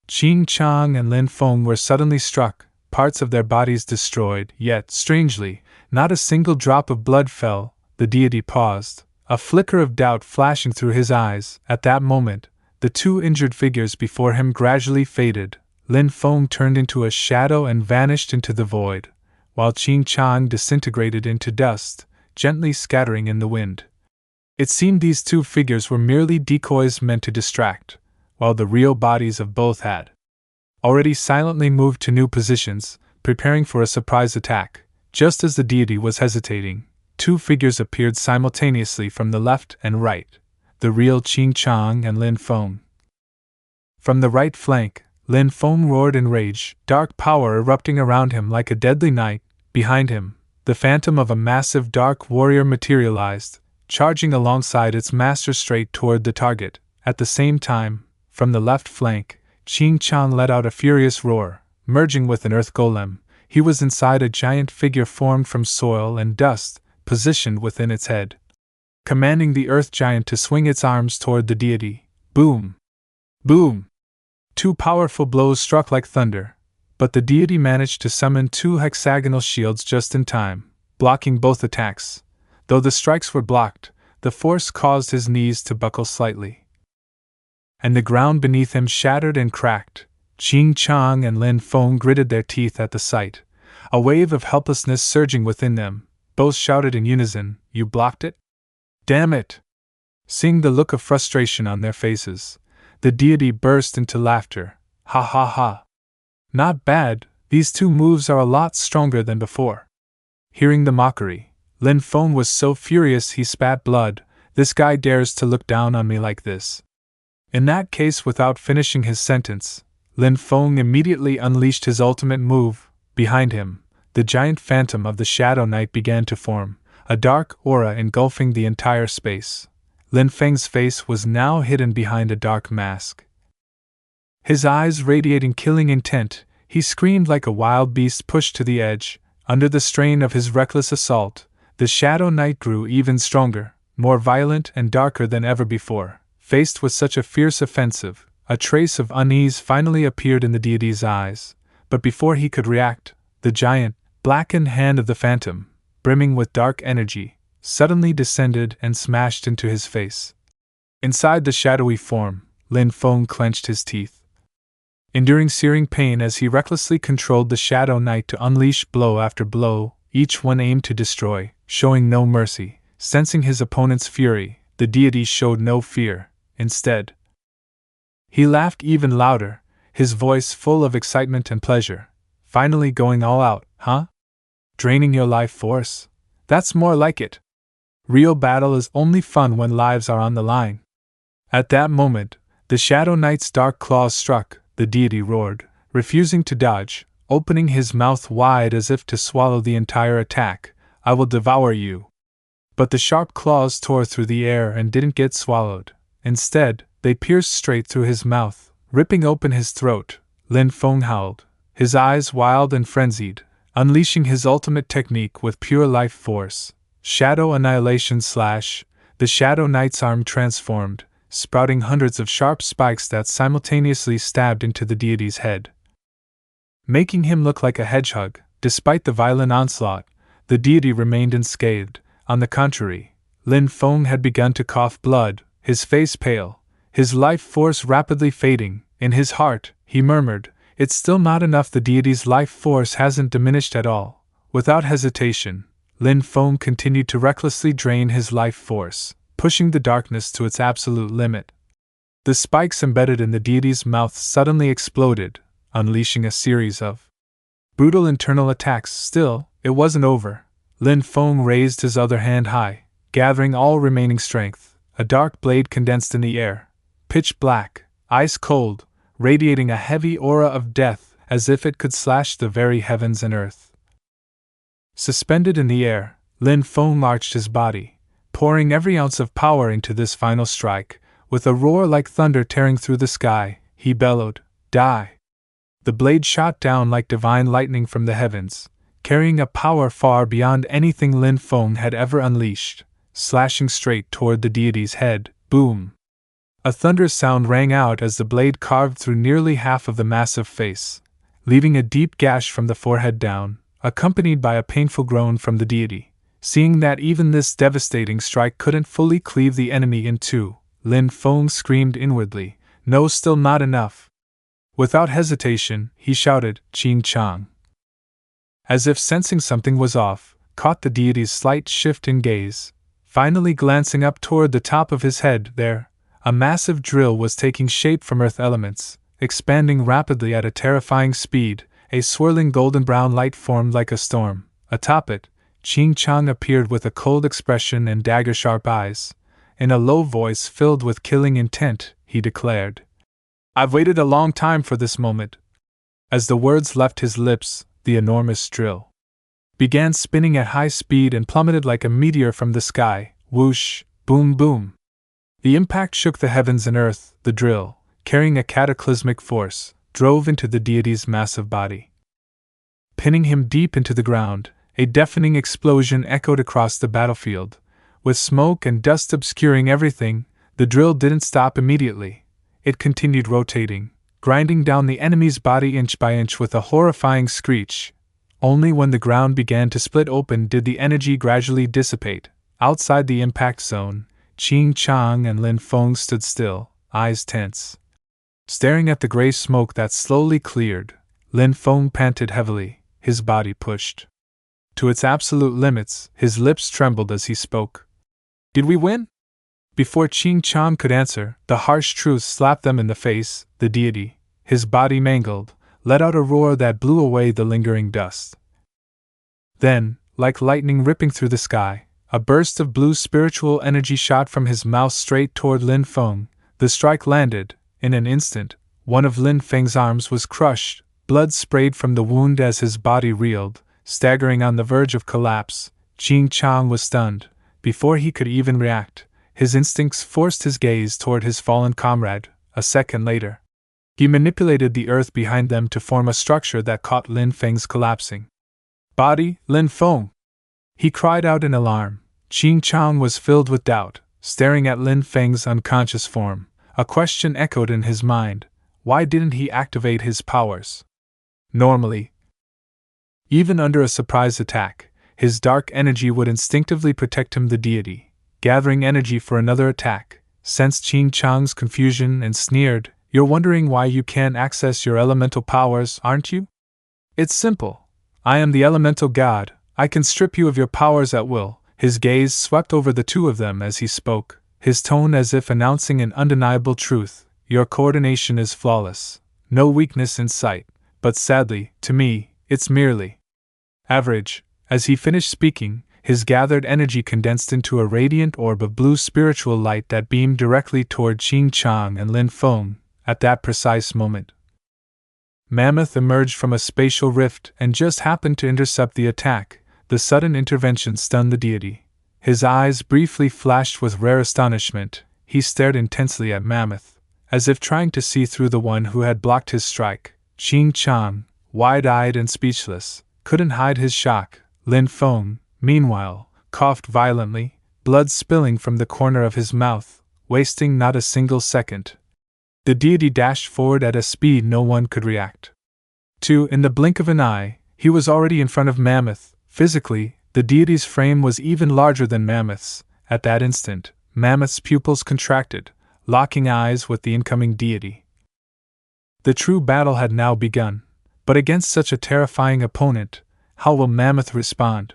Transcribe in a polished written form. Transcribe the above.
Ching Chan and Lin Fong were suddenly struck, parts of their bodies destroyed, yet, strangely, not a single drop of blood fell. The deity paused, a flicker of doubt flashing through his eyes. At that moment, the two injured figures before him gradually faded. Lin Fong turned into a shadow and vanished into the void, while Ching Chan disintegrated into dust, gently scattering in the wind. It seemed these two figures were merely decoys meant to distract, while the real bodies of both had already silently moved to new positions, preparing for a surprise attack. Just as the deity was hesitating, two figures appeared simultaneously from the left and right, the real Ching Chan and Lin Fong. From the right flank, Lin Fong roared in rage, dark power erupting around him like a deadly knife. Behind him, the phantom of a massive dark warrior materialized, charging alongside its master straight toward the target. At the same time, from the left flank, Ching Chan let out a furious roar, merging with an earth golem. He was inside a giant figure formed from soil and dust, positioned within its head, commanding the earth giant to swing its arms toward the deity. Boom! Boom! Two powerful blows struck like thunder, but the deity managed to summon two hexagonal shields just in time, blocking both attacks. Though the strikes were blocked, the force caused his knees to buckle slightly, and the ground beneath him shattered and cracked. Ching Chan and Lin Fong gritted their teeth at the sight, a wave of helplessness surging within them. Both shouted in unison, "You blocked it? Damn it!" Seeing the look of frustration on their faces, the deity burst into laughter. Ha ha ha! Not bad, these two moves are a lot stronger than before. Hearing the mockery, Lin Fong was so furious he spat blood. This guy dares to look down on me like this. In that case, without finishing his sentence, Lin Fong immediately unleashed his ultimate move. Behind him, the giant phantom of the Shadow Knight began to form, a dark aura engulfing the entire space. Lin Feng's face was now hidden behind a dark mask, his eyes radiating killing intent. He screamed like a wild beast pushed to the edge. Under the strain of his reckless assault, the Shadow Knight grew even stronger, more violent and darker than ever before. Faced with such a fierce offensive, a trace of unease finally appeared in the deity's eyes. But before he could react, the giant, blackened hand of the phantom, brimming with dark energy, suddenly descended and smashed into his face. Inside the shadowy form, Lin Fong clenched his teeth, enduring searing pain as he recklessly controlled the Shadow Knight to unleash blow after blow, each one aimed to destroy, showing no mercy. Sensing his opponent's fury, the deity showed no fear. Instead, he laughed even louder, his voice full of excitement and pleasure. Finally going all out, huh? Draining your life force? That's more like it. Real battle is only fun when lives are on the line. At that moment, the Shadow Knight's dark claws struck. The deity roared, refusing to dodge, opening his mouth wide as if to swallow the entire attack. "I will devour you." But the sharp claws tore through the air and didn't get swallowed. Instead, they pierced straight through his mouth, ripping open his throat. Lin Fong howled, his eyes wild and frenzied, unleashing his ultimate technique with pure life force. Shadow Annihilation Slash. The Shadow Knight's arm transformed, sprouting hundreds of sharp spikes that simultaneously stabbed into the deity's head, making him look like a hedgehog. Despite the violent onslaught, the deity remained unscathed. On the contrary, Lin Fong had begun to cough blood, his face pale, his life force rapidly fading. In his heart, he murmured, "It's still not enough. The deity's life force hasn't diminished at all." Without hesitation, Lin Fong continued to recklessly drain his life force, pushing the darkness to its absolute limit. The spikes embedded in the deity's mouth suddenly exploded, unleashing a series of brutal internal attacks. Still, it wasn't over. Lin Fong raised his other hand high, gathering all remaining strength. A dark blade condensed in the air, pitch black, ice cold, radiating a heavy aura of death, as if it could slash the very heavens and earth. Suspended in the air, Lin Fong arched his body, pouring every ounce of power into this final strike. With a roar like thunder tearing through the sky, he bellowed, "Die!" The blade shot down like divine lightning from the heavens, carrying a power far beyond anything Lin Fong had ever unleashed, slashing straight toward the deity's head. Boom! A thunderous sound rang out as the blade carved through nearly half of the massive face, leaving a deep gash from the forehead down, accompanied by a painful groan from the deity. Seeing that even this devastating strike couldn't fully cleave the enemy in two, Lin Fong screamed inwardly, "No, still not enough." Without hesitation, he shouted, "Ching Chan." As if sensing something was off, caught the deity's slight shift in gaze, finally glancing up toward the top of his head. There, a massive drill was taking shape from earth elements, expanding rapidly at a terrifying speed. A swirling golden brown light formed like a storm. Atop it, Ching Chan appeared with a cold expression and dagger-sharp eyes. In a low voice filled with killing intent, he declared, "I've waited a long time for this moment." As the words left his lips, the enormous drill began spinning at high speed and plummeted like a meteor from the sky. Whoosh, boom, boom. The impact shook the heavens and earth. The drill, carrying a cataclysmic force, drove into the deity's massive body, pinning him deep into the ground. A deafening explosion echoed across the battlefield. With smoke and dust obscuring everything, the drill didn't stop immediately. It continued rotating, grinding down the enemy's body inch by inch with a horrifying screech. Only when the ground began to split open did the energy gradually dissipate. Outside the impact zone, Ching Chan and Lin Fong stood still, eyes tense, staring at the gray smoke that slowly cleared. Lin Fong panted heavily, his body pushed to its absolute limits. His lips trembled as he spoke. "Did we win?" Before Ching Chan could answer, the harsh truth slapped them in the face. The deity, his body mangled, let out a roar that blew away the lingering dust. Then, like lightning ripping through the sky, a burst of blue spiritual energy shot from his mouth straight toward Lin Fong. The strike landed. In an instant, one of Lin Feng's arms was crushed. Blood sprayed from the wound as his body reeled, staggering on the verge of collapse. Ching Chan was stunned. Before he could even react, his instincts forced his gaze toward his fallen comrade. A second later, he manipulated the earth behind them to form a structure that caught Lin Feng's collapsing body. "Lin Fong!" he cried out in alarm. Ching Chan was filled with doubt, staring at Lin Feng's unconscious form. A question echoed in his mind: why didn't he activate his powers? Normally, even under a surprise attack, his dark energy would instinctively protect him. The deity, gathering energy for another attack, sensed Ching Chan's confusion and sneered, "You're wondering why you can't access your elemental powers, aren't you? It's simple. I am the elemental god. I can strip you of your powers at will." His gaze swept over the two of them as he spoke, his tone as if announcing an undeniable truth. "Your coordination is flawless. No weakness in sight. But sadly, to me, it's merely average." As he finished speaking, his gathered energy condensed into a radiant orb of blue spiritual light that beamed directly toward Ching Chan and Lin Fong. At that precise moment, Mammoth emerged from a spatial rift and just happened to intercept the attack. The sudden intervention stunned the deity. His eyes briefly flashed with rare astonishment. He stared intensely at Mammoth, as if trying to see through the one who had blocked his strike. Ching Chan, wide-eyed and speechless, couldn't hide his shock. Lin Fong, meanwhile, coughed violently, blood spilling from the corner of his mouth, wasting not a single second. The deity dashed forward at a speed no one could react to. In the blink of an eye, he was already in front of Mammoth. Physically, the deity's frame was even larger than Mammoth's. At that instant, Mammoth's pupils contracted, locking eyes with the incoming deity. The true battle had now begun. But against such a terrifying opponent, how will Mammoth respond?